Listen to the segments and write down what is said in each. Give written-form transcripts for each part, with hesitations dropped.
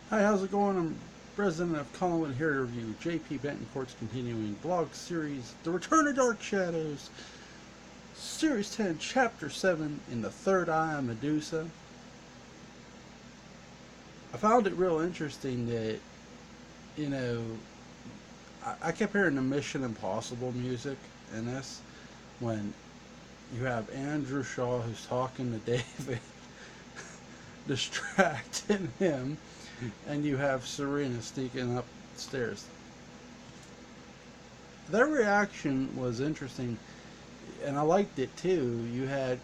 Hi, how's it going? I'm President of Collinwood here to review J.P. Betancourt's continuing blog series, The Return of Dark Shadows, Series 10, Chapter 7, In the Third Eye of Medusa. I found it real interesting that, you know, I kept hearing the Mission Impossible music in this when you have Andrew Shaw who's talking to David, distracting him, and you have Serena sneaking upstairs. Their reaction was interesting, and I liked it too. You had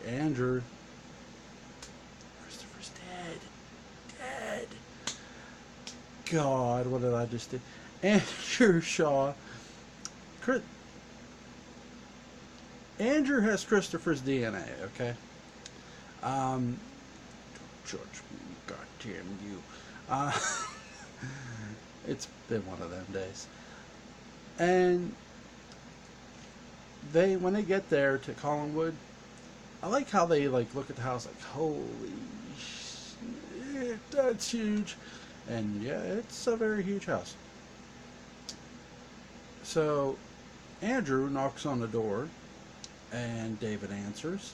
Andrew. Christopher's dead. Dead. God, what did I just do? Andrew Shaw. Chris, Andrew has Christopher's DNA, okay? Don't judge me, goddamn you. Uh, it's been one of them days. And when they get there to Collinwood, I like how they look at the house like, holy shit, that's huge. And yeah, it's a very huge house. So Andrew knocks on the door, and David answers.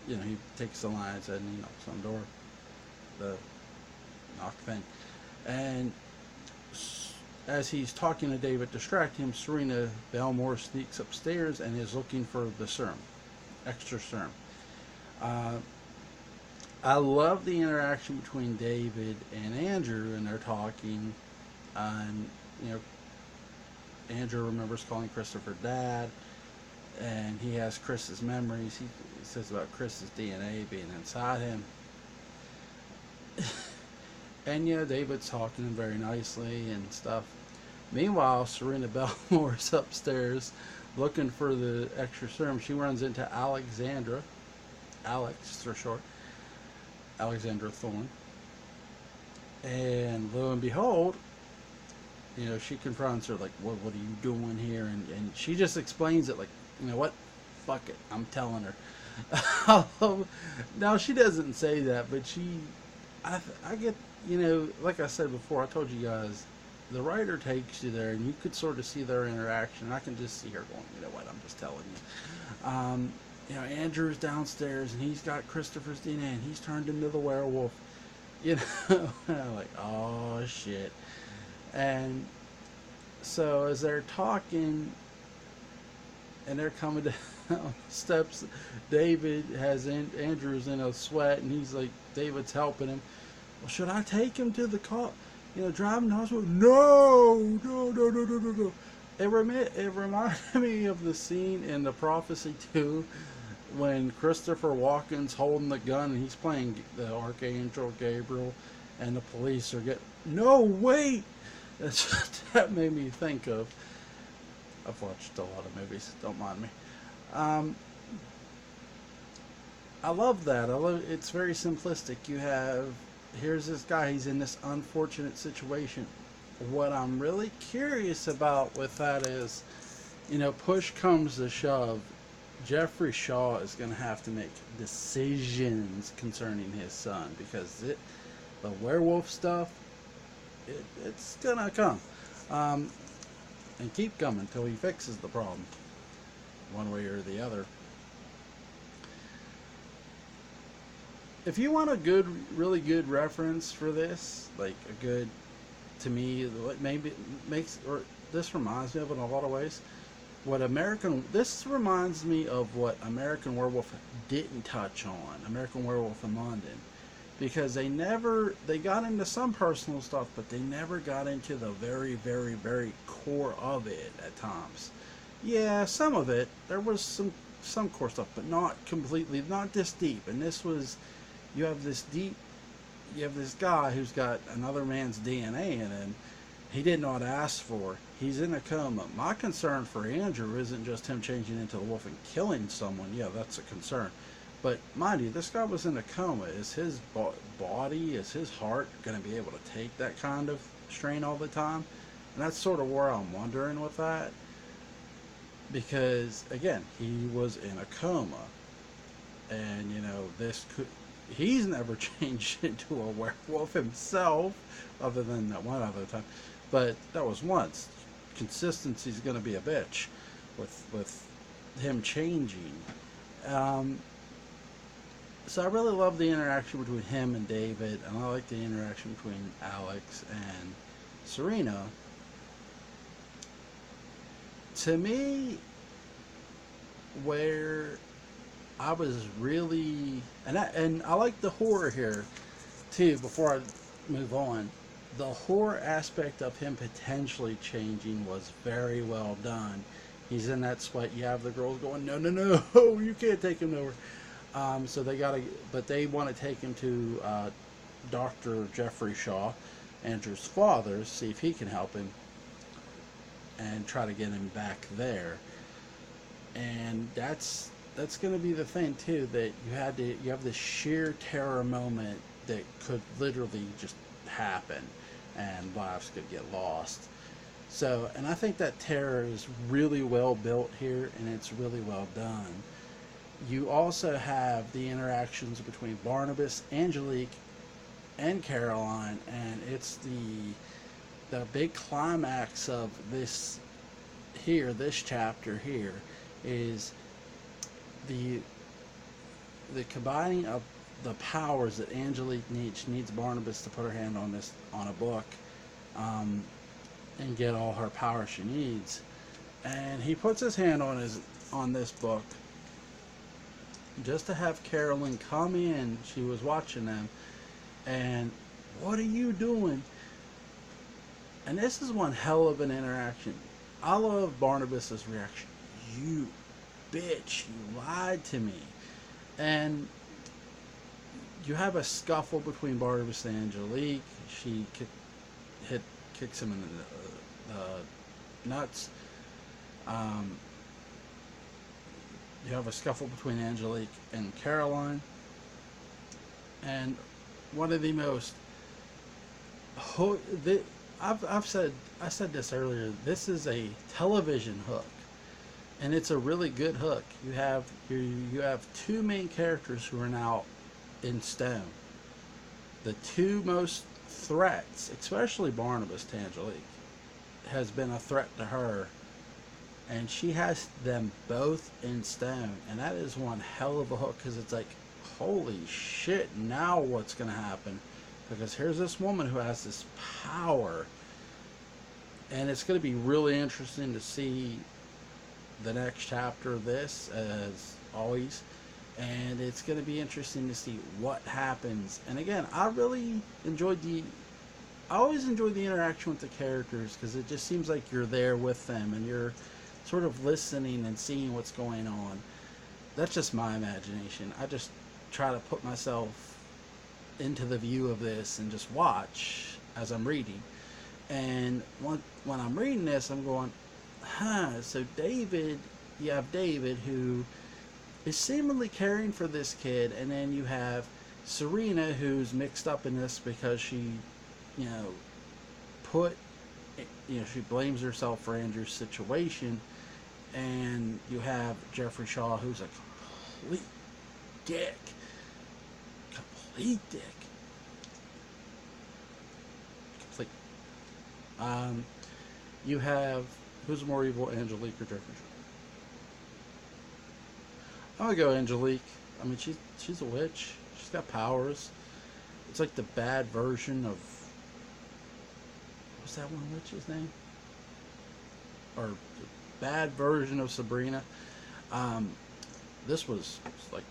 You know, he takes the lines and he knocks on the door, the knock thing. And as he's talking to David, distracting him, Serena Belmore sneaks upstairs and is looking for the serum, extra serum. Uh, I love the interaction between David and Andrew, and they're talking. And you know, Andrew remembers calling Christopher Dad, and he has Chris's memories. He says about Chris's DNA being inside him. And yeah, David's talking to him very nicely and stuff. Meanwhile, Serena Belmore is upstairs looking for the extra serum. She runs into Alexandra, Alex for short, Alexandra Thorne. And lo and behold, you know, she confronts her like, what are you doing here? And she just explains it like, you know what? Fuck it. I'm telling her. Now, she doesn't say that, but I get, you know, like I said before, I told you guys, the writer takes you there, and you could sort of see their interaction. I can just see her going, you know what, I'm just telling you. You know, Andrew's downstairs, and he's got Christopher's DNA, and he's turned into the werewolf. You know, and I'm like, oh, shit. And so as they're talking, and they're coming down steps, David has Andrew's in a sweat, and he's like, David's helping him. Well, should I take him to the car? You know, drive him to the hospital? No, no, no, no, no, no, no. It reminded me of the scene in The Prophecy 2 when Christopher Walken's holding the gun and he's playing the Archangel Gabriel, and the police are getting, no, wait! That made me think of. I've watched a lot of movies, don't mind me. Um, I love that. It's very simplistic. Here's this guy, he's in this unfortunate situation. What I'm really curious about with that is, you know, push comes to shove, Jeffrey Shaw is going to have to make decisions concerning his son, because the werewolf stuff, it's going to come. And keep coming until he fixes the problem, one way or the other. If you want a really good reference for this, like a good, to me, what maybe makes, or this reminds me of in a lot of ways, this reminds me of what American Werewolf didn't touch on, American Werewolf in London. Because they got into some personal stuff, but they never got into the very, very, very core of it at times. Yeah, some of it, there was some core stuff, but not completely, not this deep. And this was, you have this guy who's got another man's DNA in him. He did not ask for. He's in a coma. My concern for Andrew isn't just him changing into the wolf and killing someone. Yeah, that's a concern. But mind you, this guy was in a coma. Is his body, is his heart going to be able to take that kind of strain all the time? And that's sort of where I'm wondering with that. Because, again, he was in a coma. And, you know, this could, he's never changed into a werewolf himself, other than that one other time. But that was once. Consistency's going to be a bitch with him changing. Um, so I really love the interaction between him and David, and I like the interaction between Alex and Serena. To me, where I was really and I like the horror here too. Before I move on, the horror aspect of him potentially changing was very well done. He's in that sweat. You have the girls going, no, no, no, you can't take him nowhere. So they gotta, but they want to take him to Dr. Jeffrey Shaw, Andrew's father, see if he can help him and try to get him back there. And that's going to be the thing too, that you have this sheer terror moment that could literally just happen and lives could get lost. So, and I think that terror is really well built here, and it's really well done. You also have the interactions between Barnabas, Angelique, and Caroline, and it's the big climax of this chapter here is the combining of the powers that Angelique needs. She needs Barnabas to put her hand on a book, and get all her power she needs. And he puts his hand on this book just to have Carolyn come in. She was watching them, and what are you doing? And this is one hell of an interaction. I love Barnabas's reaction. You bitch, you lied to me. And you have a scuffle between Barnabas and Angelique. She kicks him in the nuts. You have a scuffle between Angelique and Caroline. And one of the most I said this earlier. This is a television hook, and it's a really good hook. You have two main characters who are now in stone. The two most threats, especially Barnabas to Angelique, has been a threat to her, and she has them both in stone, and that is one hell of a hook, because it's like, holy shit, now what's going to happen? Because here's this woman who has this power, and it's going to be really interesting to see the next chapter of this, as always, and it's going to be interesting to see what happens. And again, I always enjoy the interaction with the characters, because it just seems like you're there with them and you're sort of listening and seeing what's going on. That's just my imagination. I just try to put myself into the view of this and just watch as I'm reading. And when I'm reading this, I'm going, so you have David, who is seemingly caring for this kid, and then you have Serena, who's mixed up in this because she, she blames herself for Andrew's situation, and you have Jeffrey Shaw, who's a complete dick. Complete dick. Complete. You have, who's more evil, Angelique or Jeffrey Shaw? I'm gonna go Angelique. I mean, she's a witch. She's got powers. It's like the bad version of, what's that one witch's name? Or the bad version of Sabrina. This was like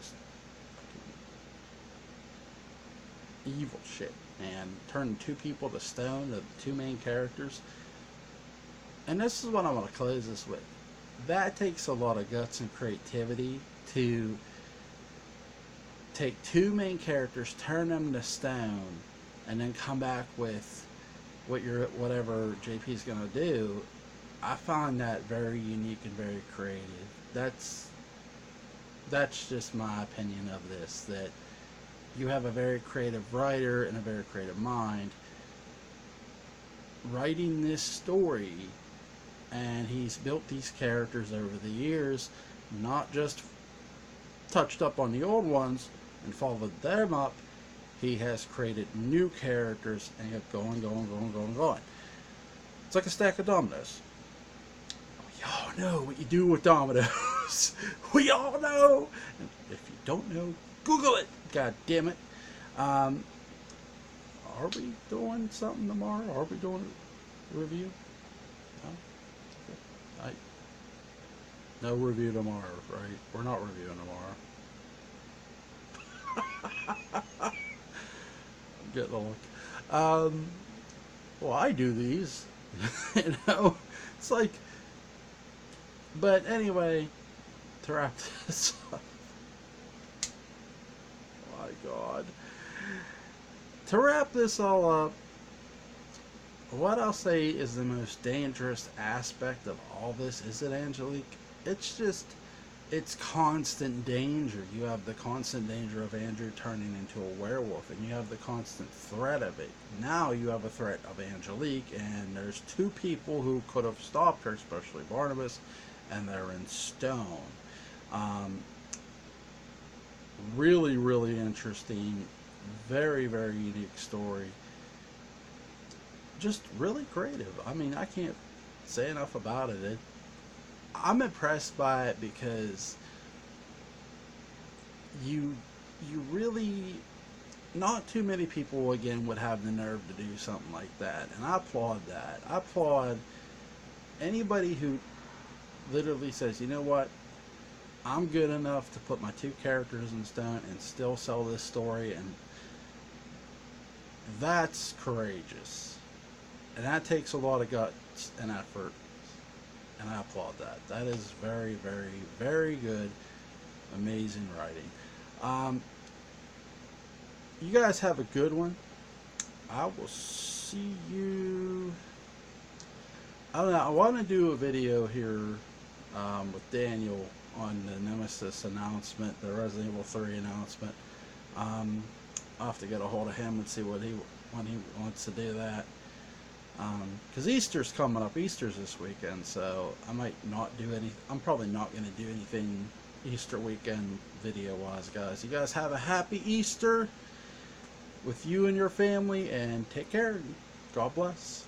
evil shit, and turning two people to stone, the two main characters. And this is what I want to close this with. That takes a lot of guts and creativity to take two main characters, turn them to stone, and then come back with whatever JP is going to do. I find that very unique and very creative. That's just my opinion of this, that you have a very creative writer and a very creative mind writing this story, and he's built these characters over the years, not just touched up on the old ones, and followed them up, he has created new characters and kept going. It's like a stack of dominoes. We all know what you do with dominoes. We all know. And if you don't know, Google it. God damn it. Are we doing something tomorrow? Are we doing a review? No? No review tomorrow, right? We're not reviewing tomorrow. I'm getting a look. Well, I do these. You know? It's like... But anyway, to wrap this up. Oh my God. To wrap this all up, what I'll say is the most dangerous aspect of all this, is it, Angelique? It's just, it's constant danger. You have the constant danger of Andrew turning into a werewolf, and you have the constant threat of it. Now you have a threat of Angelique, and there's two people who could have stopped her, especially Barnabas, and they're in stone. Really, really interesting. Very, very unique story. Just really creative. I mean, I can't say enough about it. I'm impressed by it because you really, not too many people again would have the nerve to do something like that, and I applaud that. I applaud anybody who literally says, you know what, I'm good enough to put my two characters in stone and still sell this story, and that's courageous. And that takes a lot of guts and effort, and I applaud that. That is very, very, very good, amazing writing. You guys have a good one. I will see you. I don't know. I want to do a video here with Daniel on the Nemesis announcement, the Resident Evil 3 announcement. I'll have to get a hold of him and see when he wants to do that. Because Easter's coming up. Easter's this weekend, so I might not do any. I'm probably not going to do anything Easter weekend video-wise, guys. You guys have a happy Easter with you and your family, and take care. God bless.